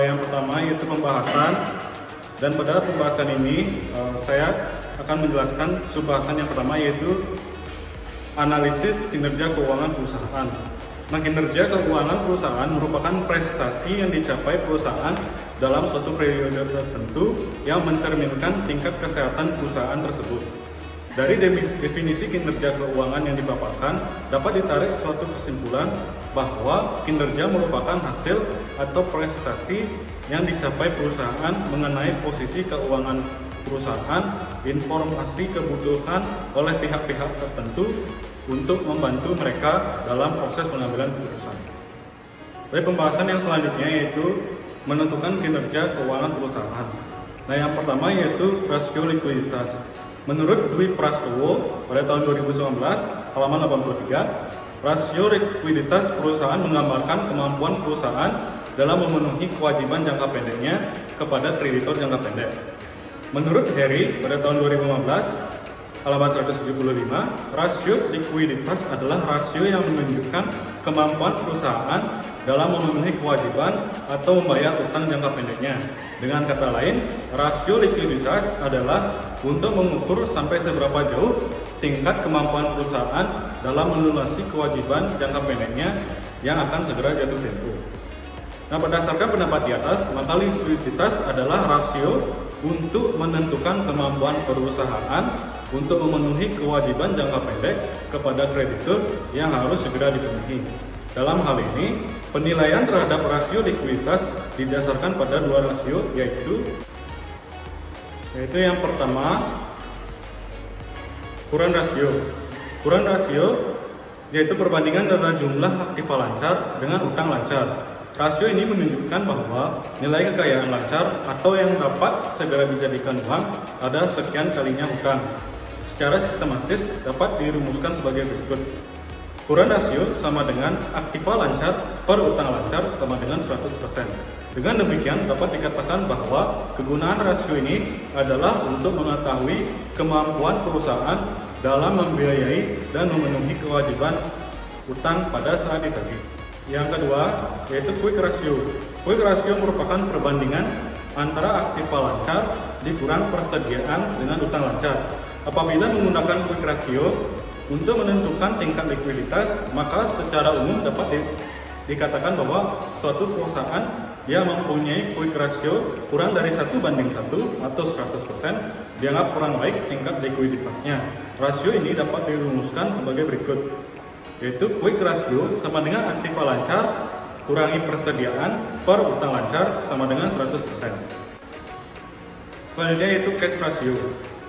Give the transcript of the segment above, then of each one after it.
Yang pertama yaitu pembahasan, dan pada pembahasan ini saya akan menjelaskan subbahasan yang pertama yaitu analisis kinerja keuangan perusahaan. Nah, kinerja keuangan perusahaan merupakan prestasi yang dicapai perusahaan dalam suatu periode tertentu yang mencerminkan tingkat kesehatan perusahaan tersebut. Dari definisi kinerja keuangan yang dipaparkan, dapat ditarik suatu kesimpulan bahwa kinerja merupakan hasil atau prestasi yang dicapai perusahaan mengenai posisi keuangan perusahaan, informasi kebutuhan oleh pihak-pihak tertentu untuk membantu mereka dalam proses pengambilan keputusan. Dari pembahasan yang selanjutnya yaitu menentukan kinerja keuangan perusahaan. Nah, yang pertama yaitu rasio likuiditas. Menurut Dwi Prastowo pada tahun 2019 halaman 83, rasio likuiditas perusahaan menggambarkan kemampuan perusahaan dalam memenuhi kewajiban jangka pendeknya kepada kreditor jangka pendek. Menurut Harry pada tahun 2015 halaman 175, rasio likuiditas adalah rasio yang menunjukkan kemampuan perusahaan dalam memenuhi kewajiban atau membayar utang jangka pendeknya. Dengan kata lain, rasio likuiditas adalah untuk mengukur sampai seberapa jauh tingkat kemampuan perusahaan dalam melunasi kewajiban jangka pendeknya yang akan segera jatuh tempo. Nah, berdasarkan pendapat di atas, maka likuiditas adalah rasio untuk menentukan kemampuan perusahaan untuk memenuhi kewajiban jangka pendek kepada kreditur yang harus segera dipenuhi. Dalam hal ini, penilaian terhadap rasio likuiditas didasarkan pada dua rasio, yaitu yang pertama, kurang rasio. Kurang rasio yaitu perbandingan antara jumlah aktiva lancar dengan utang lancar. Rasio ini menunjukkan bahwa nilai kekayaan lancar atau yang dapat segera dijadikan uang ada sekian kalinya utang. Secara sistematis dapat dirumuskan sebagai berikut. Kurang rasio sama dengan aktiva lancar per utang lancar sama dengan 100%. Dengan demikian dapat dikatakan bahwa kegunaan rasio ini adalah untuk mengetahui kemampuan perusahaan dalam membiayai dan memenuhi kewajiban utang pada saat ditagih. Yang kedua yaitu quick ratio. Quick ratio merupakan perbandingan antara aktiva lancar dikurang persediaan dengan utang lancar. Apabila menggunakan quick ratio untuk menentukan tingkat likuiditas, maka secara umum dapat dikatakan bahwa suatu perusahaan yang mempunyai quick ratio kurang dari 1:1 atau 100% dianggap kurang baik tingkat likuiditasnya. Rasio ini dapat dirumuskan sebagai berikut, yaitu quick ratio sama dengan aktiva lancar kurangi persediaan per utang lancar sama dengan 100%. Selanjutnya yaitu cash ratio.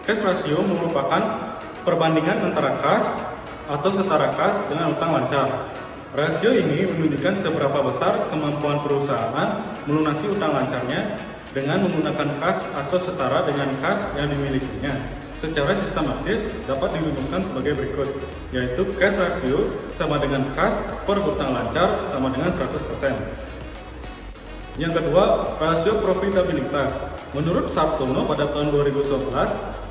Cash ratio merupakan perbandingan antara kas atau setara kas dengan utang lancar. Rasio ini menunjukkan seberapa besar kemampuan perusahaan melunasi utang lancarnya dengan menggunakan kas atau setara dengan kas yang dimilikinya. Secara sistematis dapat dirumuskan sebagai berikut, yaitu cash ratio sama dengan kas per utang lancar sama dengan 100%. Yang kedua, rasio profitabilitas. Menurut Sartono pada tahun 2011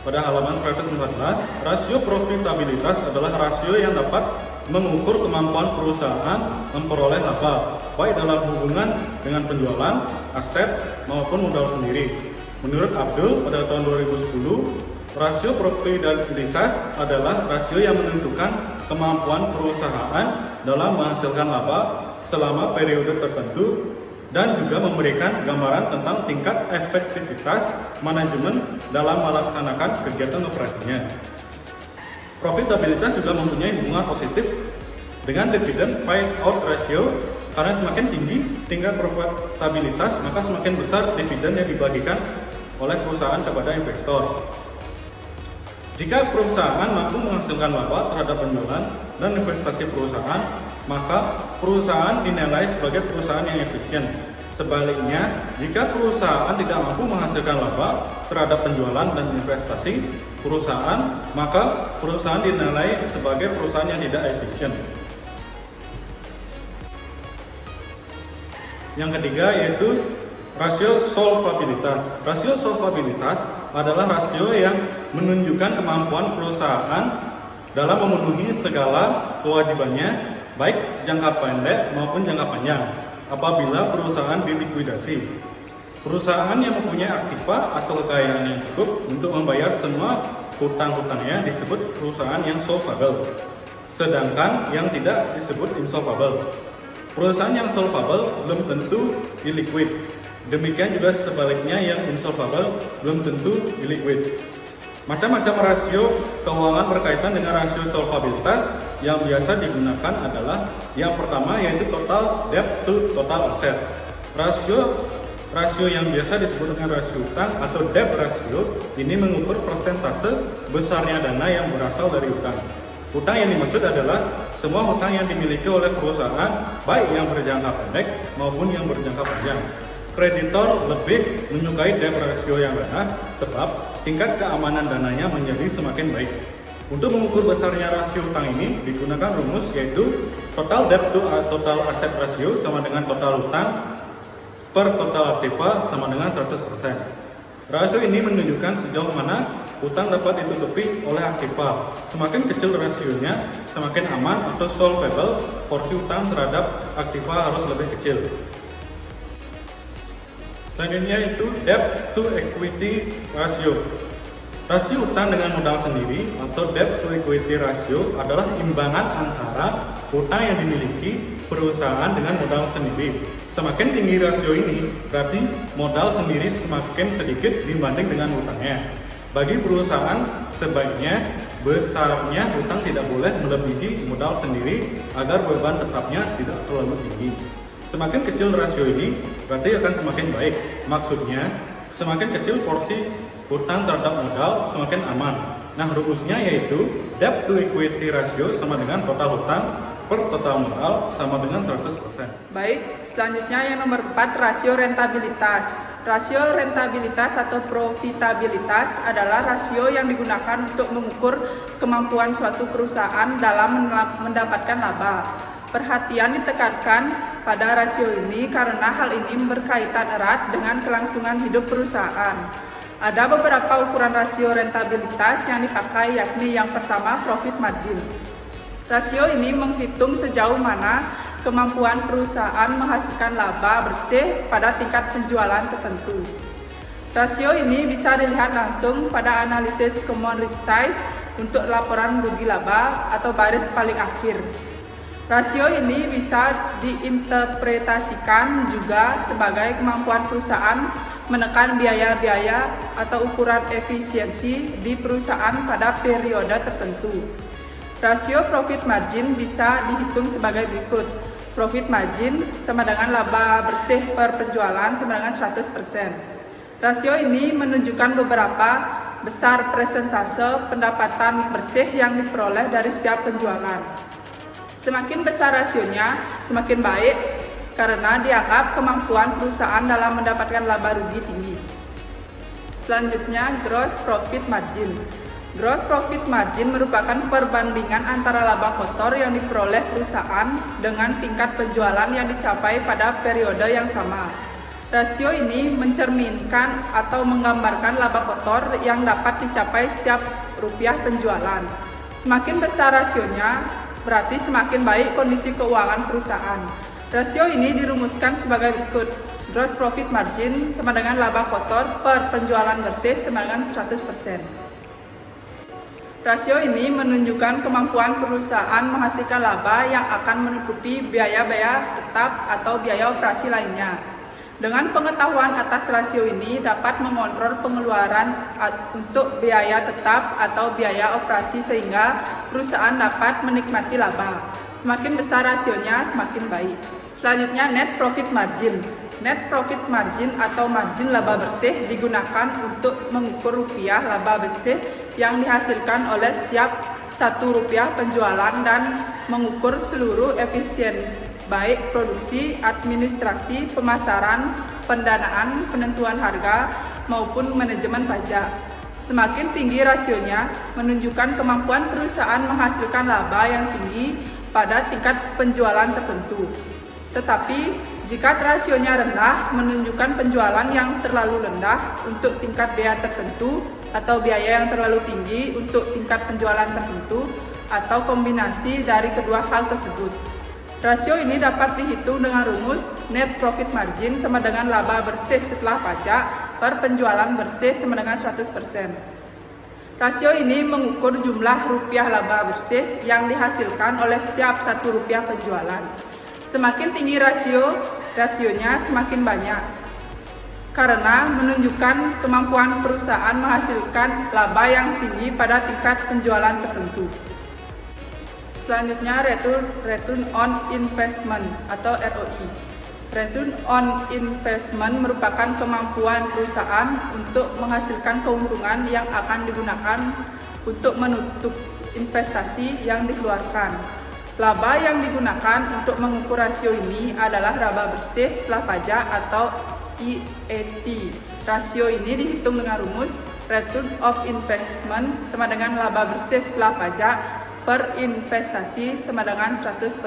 pada halaman 114, rasio profitabilitas adalah rasio yang dapat mengukur kemampuan perusahaan memperoleh laba, baik dalam hubungan dengan penjualan, aset, maupun modal sendiri. Menurut Abdul pada tahun 2010, rasio profitabilitas adalah rasio yang menentukan kemampuan perusahaan dalam menghasilkan laba selama periode tertentu dan juga memberikan gambaran tentang tingkat efektivitas manajemen dalam melaksanakan kegiatan operasinya. Profitabilitas juga mempunyai hubungan positif dengan dividend payout ratio, karena semakin tinggi tingkat profitabilitas maka semakin besar dividen yang dibagikan oleh perusahaan kepada investor. Jika perusahaan mampu menghasilkan laba terhadap penjualan dan investasi perusahaan, maka perusahaan dinilai sebagai perusahaan yang efisien. Sebaliknya, jika perusahaan tidak mampu menghasilkan laba terhadap penjualan dan investasi perusahaan, maka perusahaan dinilai sebagai perusahaan yang tidak efisien. Yang ketiga yaitu rasio solvabilitas. Rasio solvabilitas adalah rasio yang menunjukkan kemampuan perusahaan dalam memenuhi segala kewajibannya, baik jangka pendek maupun jangka panjang. apabila perusahaan dilikuidasi. Perusahaan yang mempunyai aktiva atau kekayaan yang cukup untuk membayar semua hutang-hutangnya disebut perusahaan yang solvable, sedangkan yang tidak disebut insolvable. Perusahaan yang solvable belum tentu illiquid. Demikian juga sebaliknya yang insolvable belum tentu illiquid. Macam-macam rasio keuangan berkaitan dengan rasio solvabilitas yang biasa digunakan adalah yang pertama yaitu total debt to total asset. Rasio yang biasa disebut dengan rasio utang atau debt ratio ini mengukur persentase besarnya dana yang berasal dari utang. Hutang yang dimaksud adalah semua hutang yang dimiliki oleh perusahaan, baik yang berjangka pendek maupun yang berjangka panjang. Kreditor lebih menyukai debt ratio yang rendah sebab tingkat keamanan dananya menjadi semakin baik. Untuk mengukur besarnya rasio hutang ini digunakan rumus yaitu total debt to total asset ratio sama dengan total hutang per total aktiva sama dengan 100%. Rasio ini menunjukkan sejauh mana hutang dapat ditutupi oleh aktiva. Semakin kecil rasionya, semakin aman atau solvable, porsi hutang terhadap aktiva harus lebih kecil. Selanjutnya itu debt to equity ratio. Rasio utang dengan modal sendiri atau debt to equity ratio adalah imbangan antara hutang yang dimiliki perusahaan dengan modal sendiri. Semakin tinggi rasio ini, berarti modal sendiri semakin sedikit dibanding dengan hutangnya. Bagi perusahaan, sebaiknya besarnya hutang tidak boleh melebihi modal sendiri agar beban tetapnya tidak terlalu tinggi. Semakin kecil rasio ini, berarti akan semakin baik. Maksudnya, semakin kecil porsi hutang terhadap modal, semakin aman. Nah, rumusnya yaitu debt to equity ratio sama dengan total hutang per total modal sama dengan 100%. Baik, selanjutnya yang nomor 4, rasio rentabilitas. Rasio rentabilitas atau profitabilitas adalah rasio yang digunakan untuk mengukur kemampuan suatu perusahaan dalam mendapatkan laba. Perhatian ditekankan pada rasio ini karena hal ini berkaitan erat dengan kelangsungan hidup perusahaan. Ada beberapa ukuran rasio rentabilitas yang dipakai, yakni yang pertama profit margin. Rasio ini menghitung sejauh mana kemampuan perusahaan menghasilkan laba bersih pada tingkat penjualan tertentu. Rasio ini bisa dilihat langsung pada analisis commodity size untuk laporan rugi laba atau baris paling akhir. Rasio ini bisa diinterpretasikan juga sebagai kemampuan perusahaan menekan biaya-biaya atau ukuran efisiensi di perusahaan pada periode tertentu. Rasio profit margin bisa dihitung sebagai berikut. Profit margin sama dengan laba bersih per penjualan sama dengan 100%. Rasio ini menunjukkan beberapa besar persentase pendapatan bersih yang diperoleh dari setiap penjualan. Semakin besar rasionya, semakin baik karena dianggap kemampuan perusahaan dalam mendapatkan laba rugi tinggi. Selanjutnya, gross profit margin. Gross profit margin merupakan perbandingan antara laba kotor yang diperoleh perusahaan dengan tingkat penjualan yang dicapai pada periode yang sama. Rasio ini mencerminkan atau menggambarkan laba kotor yang dapat dicapai setiap rupiah penjualan. Semakin besar rasionya, berarti semakin baik kondisi keuangan perusahaan. Rasio ini dirumuskan sebagai berikut. Gross profit margin sama dengan laba kotor per penjualan bersih sama dengan 100%. Rasio ini menunjukkan kemampuan perusahaan menghasilkan laba yang akan menutupi biaya-biaya tetap atau biaya operasi lainnya. Dengan pengetahuan atas rasio ini dapat mengontrol pengeluaran untuk biaya tetap atau biaya operasi sehingga perusahaan dapat menikmati laba. Semakin besar rasionya, semakin baik. Selanjutnya, net profit margin. Net profit margin atau margin laba bersih digunakan untuk mengukur rupiah laba bersih yang dihasilkan oleh setiap 1 rupiah penjualan dan mengukur seluruh efisien baik produksi, administrasi, pemasaran, pendanaan, penentuan harga, maupun manajemen pajak. Semakin tinggi rasionya menunjukkan kemampuan perusahaan menghasilkan laba yang tinggi pada tingkat penjualan tertentu. Tetapi jika rasionya rendah, menunjukkan penjualan yang terlalu rendah untuk tingkat biaya tertentu atau biaya yang terlalu tinggi untuk tingkat penjualan tertentu atau kombinasi dari kedua hal tersebut. Rasio ini dapat dihitung dengan rumus net profit margin sama dengan laba bersih setelah pajak per penjualan bersih sama dengan 100%. Rasio ini mengukur jumlah rupiah laba bersih yang dihasilkan oleh setiap 1 rupiah penjualan. Semakin tinggi rasionya semakin banyak, karena menunjukkan kemampuan perusahaan menghasilkan laba yang tinggi pada tingkat penjualan tertentu. Selanjutnya, Return on Investment atau ROI. Return on Investment merupakan kemampuan perusahaan untuk menghasilkan keuntungan yang akan digunakan untuk menutup investasi yang dikeluarkan. Laba yang digunakan untuk mengukur rasio ini adalah laba bersih setelah pajak atau EAT. Rasio ini dihitung dengan rumus Return of Investment sama dengan laba bersih setelah pajak per investasi sama dengan 100%.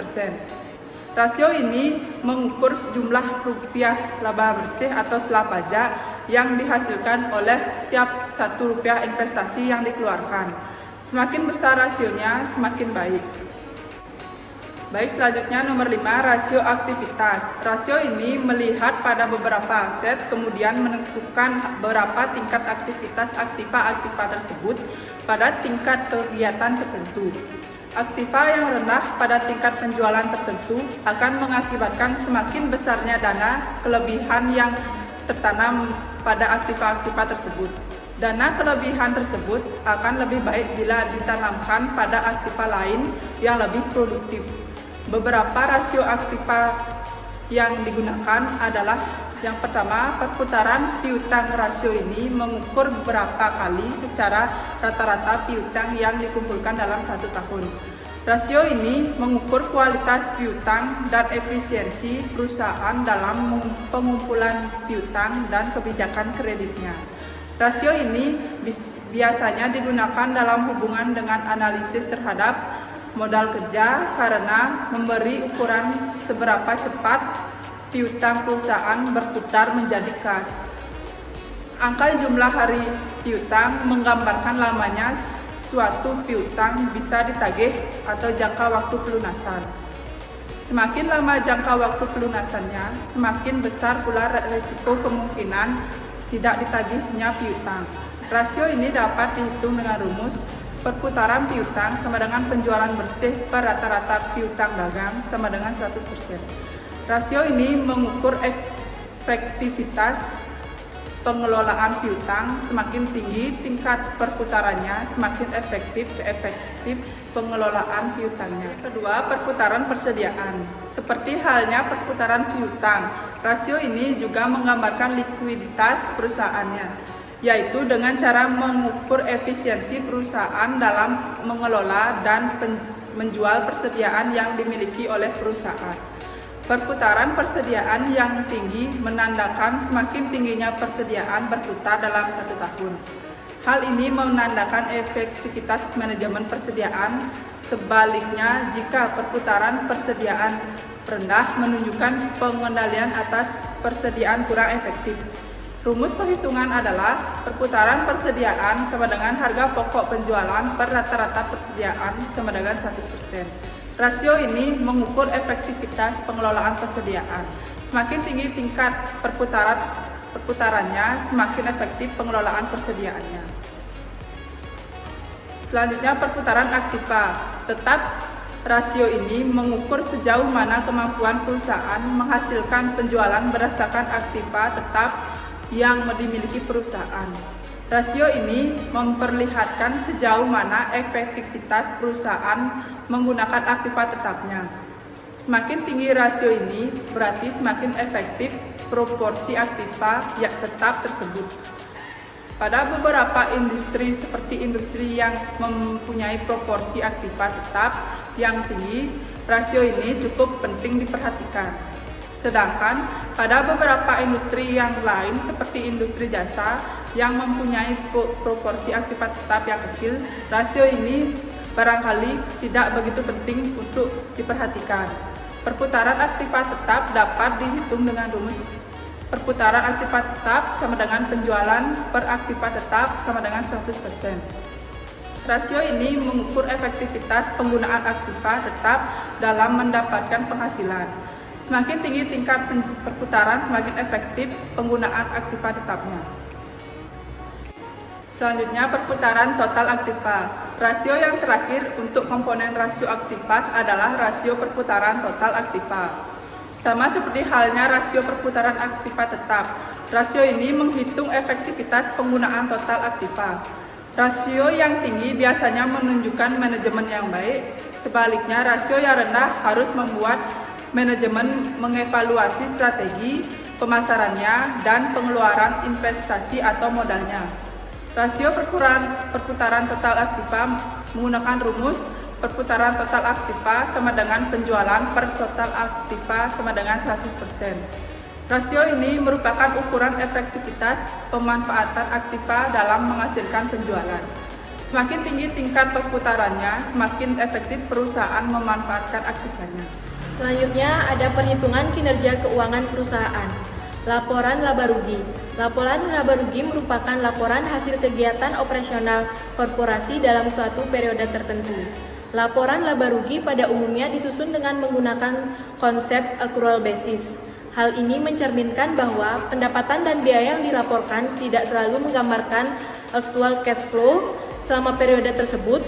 Rasio ini mengukur jumlah rupiah laba bersih atau setelah pajak yang dihasilkan oleh setiap 1 rupiah investasi yang dikeluarkan. Semakin besar rasionya, semakin baik. Baik, selanjutnya nomor 5, rasio aktivitas. Rasio ini melihat pada beberapa aset, kemudian menentukan berapa tingkat aktivitas aktiva tersebut pada tingkat kegiatan tertentu. Aktiva yang rendah pada tingkat penjualan tertentu akan mengakibatkan semakin besarnya dana kelebihan yang tertanam pada aktiva tersebut. Dana kelebihan tersebut akan lebih baik bila ditanamkan pada aktiva lain yang lebih produktif. Beberapa rasio aktiva yang digunakan adalah yang pertama, perputaran piutang. Rasio ini mengukur berapa kali secara rata-rata piutang yang dikumpulkan dalam 1 tahun. Rasio ini mengukur kualitas piutang dan efisiensi perusahaan dalam pengumpulan piutang dan kebijakan kreditnya. Rasio ini biasanya digunakan dalam hubungan dengan analisis terhadap modal kerja karena memberi ukuran seberapa cepat piutang perusahaan berputar menjadi kas. Angka jumlah hari piutang menggambarkan lamanya suatu piutang bisa ditagih atau jangka waktu pelunasan. Semakin lama jangka waktu pelunasannya, semakin besar pula risiko kemungkinan tidak ditagihnya piutang. Rasio ini dapat dihitung dengan rumus perputaran piutang sama dengan penjualan bersih per rata-rata piutang dagang sama dengan 100%. Rasio ini mengukur efektivitas pengelolaan piutang. Semakin tinggi tingkat perputarannya, semakin efektif pengelolaan piutangnya. Kedua, perputaran persediaan. Seperti halnya perputaran piutang, rasio ini juga menggambarkan likuiditas perusahaannya, yaitu dengan cara mengukur efisiensi perusahaan dalam mengelola dan menjual persediaan yang dimiliki oleh perusahaan. Perputaran persediaan yang tinggi menandakan semakin tingginya persediaan berputar dalam 1 tahun. Hal ini menandakan efektivitas manajemen persediaan. Sebaliknya, jika perputaran persediaan rendah menunjukkan pengendalian atas persediaan kurang efektif. Rumus perhitungan adalah perputaran persediaan sama dengan harga pokok penjualan per rata-rata persediaan sama dengan 100%. Rasio ini mengukur efektivitas pengelolaan persediaan. Semakin tinggi tingkat perputarannya, semakin efektif pengelolaan persediaannya. Selanjutnya, perputaran aktiva. Tetap rasio ini mengukur sejauh mana kemampuan perusahaan menghasilkan penjualan berdasarkan aktiva tetap yang dimiliki perusahaan. Rasio ini memperlihatkan sejauh mana efektivitas perusahaan menggunakan aktiva tetapnya. Semakin tinggi rasio ini, berarti semakin efektif proporsi aktiva yang tetap tersebut. Pada beberapa industri seperti industri yang mempunyai proporsi aktiva tetap yang tinggi, rasio ini cukup penting diperhatikan. Sedangkan pada beberapa industri yang lain seperti industri jasa yang mempunyai proporsi aktiva tetap yang kecil, rasio ini barangkali tidak begitu penting untuk diperhatikan. Perputaran aktiva tetap dapat dihitung dengan rumus perputaran aktiva tetap sama dengan penjualan per aktiva tetap sama dengan 100%. Rasio ini mengukur efektivitas penggunaan aktiva tetap dalam mendapatkan penghasilan. Semakin tinggi tingkat perputaran, semakin efektif penggunaan aktiva tetapnya. Selanjutnya, perputaran total aktiva. Rasio yang terakhir untuk komponen rasio aktiva adalah rasio perputaran total aktiva. Sama seperti halnya rasio perputaran aktiva tetap, rasio ini menghitung efektivitas penggunaan total aktiva. Rasio yang tinggi biasanya menunjukkan manajemen yang baik, sebaliknya rasio yang rendah harus membuat manajemen mengevaluasi strategi pemasarannya dan pengeluaran investasi atau modalnya. Rasio perputaran total aktiva menggunakan rumus perputaran total aktiva sama dengan penjualan per total aktiva sama dengan 100%. Rasio ini merupakan ukuran efektivitas pemanfaatan aktiva dalam menghasilkan penjualan. Semakin tinggi tingkat perputarannya, semakin efektif perusahaan memanfaatkan aktivanya. Selanjutnya ada perhitungan kinerja keuangan perusahaan. Laporan laba rugi. Laporan laba rugi merupakan laporan hasil kegiatan operasional korporasi dalam suatu periode tertentu. Laporan laba rugi pada umumnya disusun dengan menggunakan konsep accrual basis. Hal ini mencerminkan bahwa pendapatan dan biaya yang dilaporkan tidak selalu menggambarkan actual cash flow selama periode tersebut.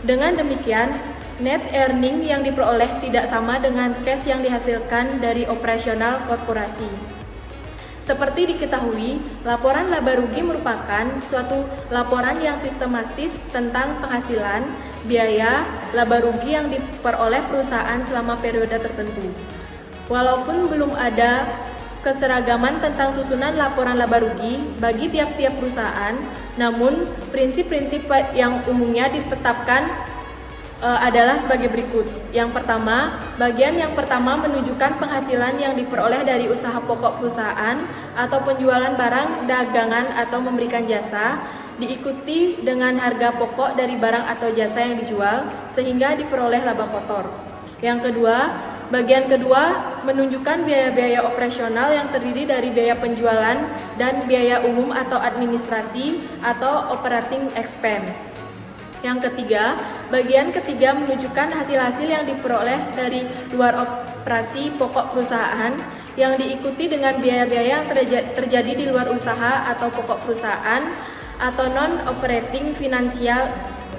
Dengan demikian, net earning yang diperoleh tidak sama dengan cash yang dihasilkan dari operasional korporasi. Seperti diketahui, laporan laba rugi merupakan suatu laporan yang sistematis tentang penghasilan, biaya, laba rugi yang diperoleh perusahaan selama periode tertentu. Walaupun belum ada keseragaman tentang susunan laporan laba rugi bagi tiap-tiap perusahaan, namun prinsip-prinsip yang umumnya ditetapkan adalah sebagai berikut. Yang pertama, bagian yang pertama menunjukkan penghasilan yang diperoleh dari usaha pokok perusahaan atau penjualan barang, dagangan, atau memberikan jasa, diikuti dengan harga pokok dari barang atau jasa yang dijual, sehingga diperoleh laba kotor. Yang kedua, bagian kedua menunjukkan biaya-biaya operasional yang terdiri dari biaya penjualan dan biaya umum atau administrasi atau operating expense. Yang ketiga, bagian ketiga menunjukkan hasil-hasil yang diperoleh dari luar operasi pokok perusahaan yang diikuti dengan biaya-biaya yang terjadi di luar usaha atau pokok perusahaan atau non-operating financial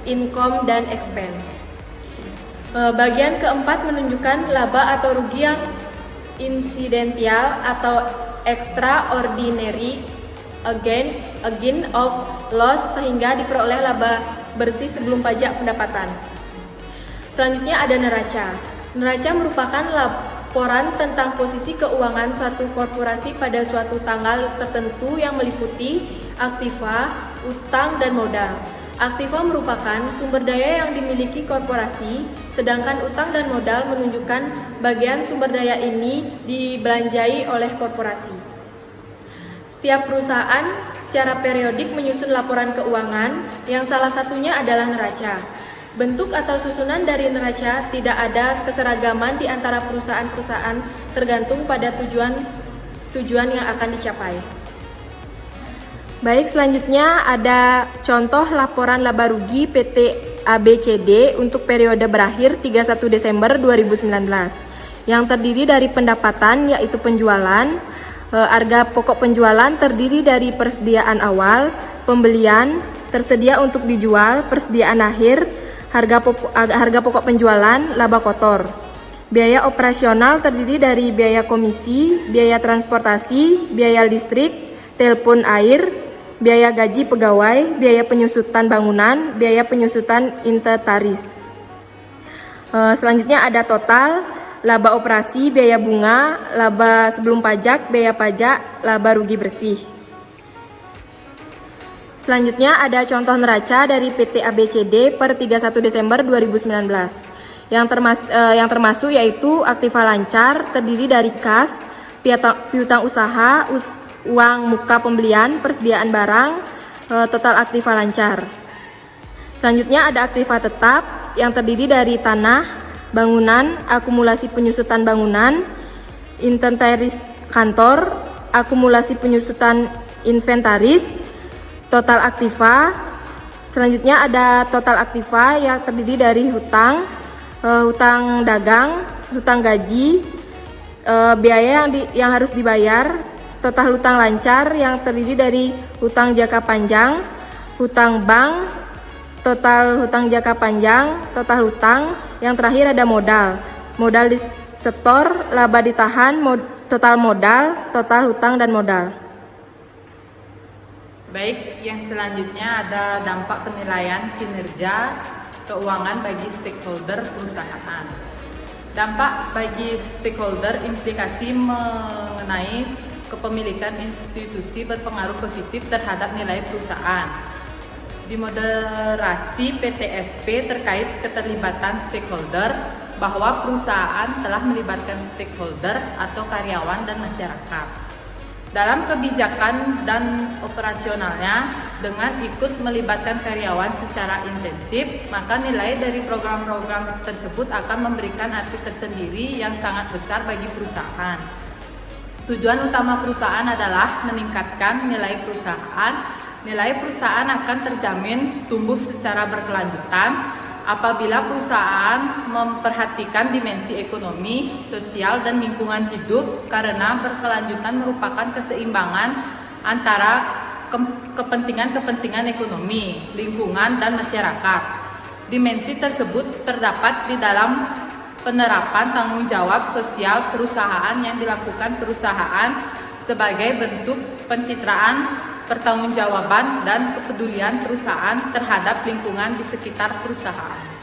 income dan expense. Bagian keempat menunjukkan laba atau rugi yang insidental atau extraordinary gain of loss sehingga diperoleh laba bersih sebelum pajak pendapatan. Selanjutnya ada neraca. Neraca merupakan laporan tentang posisi keuangan suatu korporasi pada suatu tanggal tertentu yang meliputi aktiva, utang, dan modal. Aktiva merupakan sumber daya yang dimiliki korporasi, sedangkan utang dan modal menunjukkan bagian sumber daya ini dibelanjai oleh korporasi. Setiap perusahaan secara periodik menyusun laporan keuangan yang salah satunya adalah neraca. Bentuk atau susunan dari neraca tidak ada keseragaman di antara perusahaan-perusahaan tergantung pada tujuan yang akan dicapai. Baik, selanjutnya ada contoh laporan laba rugi PT ABCD untuk periode berakhir 31 Desember 2019 yang terdiri dari pendapatan yaitu penjualan, harga pokok penjualan terdiri dari persediaan awal, pembelian, tersedia untuk dijual, persediaan akhir, harga pokok penjualan, laba kotor. Biaya operasional terdiri dari biaya komisi, biaya transportasi, biaya listrik, telepon air, biaya gaji pegawai, biaya penyusutan bangunan, biaya penyusutan inventaris. Selanjutnya ada total, laba operasi, biaya bunga, laba sebelum pajak, biaya pajak, laba rugi bersih. Selanjutnya ada contoh neraca dari PT ABCD per 31 Desember 2019. Yang termasuk yaitu aktiva lancar terdiri dari kas, piutang usaha, uang muka pembelian, persediaan barang, total aktiva lancar. Selanjutnya ada aktiva tetap yang terdiri dari tanah, bangunan, akumulasi penyusutan bangunan, inventaris kantor, akumulasi penyusutan inventaris, total aktiva, Selanjutnya ada total aktiva yang terdiri dari hutang, hutang dagang, hutang gaji, biaya yang harus dibayar, total hutang lancar yang terdiri dari hutang jangka panjang, hutang bank, total hutang jangka panjang, total hutang, yang terakhir ada modal. Modal disetor, laba ditahan, total modal, total hutang dan modal. Baik, yang selanjutnya ada dampak penilaian kinerja keuangan bagi stakeholder perusahaan. Dampak bagi stakeholder implikasi mengenai kepemilikan institusi berpengaruh positif terhadap nilai perusahaan. Dimoderasi PTSP terkait keterlibatan stakeholder, bahwa perusahaan telah melibatkan stakeholder atau karyawan dan masyarakat dalam kebijakan dan operasionalnya. Dengan ikut melibatkan karyawan secara intensif, maka nilai dari program-program tersebut akan memberikan arti tersendiri yang sangat besar bagi perusahaan. Tujuan utama perusahaan adalah meningkatkan nilai perusahaan. Nilai perusahaan akan terjamin tumbuh secara berkelanjutan apabila perusahaan memperhatikan dimensi ekonomi, sosial, dan lingkungan hidup, karena berkelanjutan merupakan keseimbangan antara kepentingan-kepentingan ekonomi, lingkungan, dan masyarakat. Dimensi tersebut terdapat di dalam penerapan tanggung jawab sosial perusahaan yang dilakukan perusahaan sebagai bentuk pencitraan pertanggungjawaban dan kepedulian perusahaan terhadap lingkungan di sekitar perusahaan.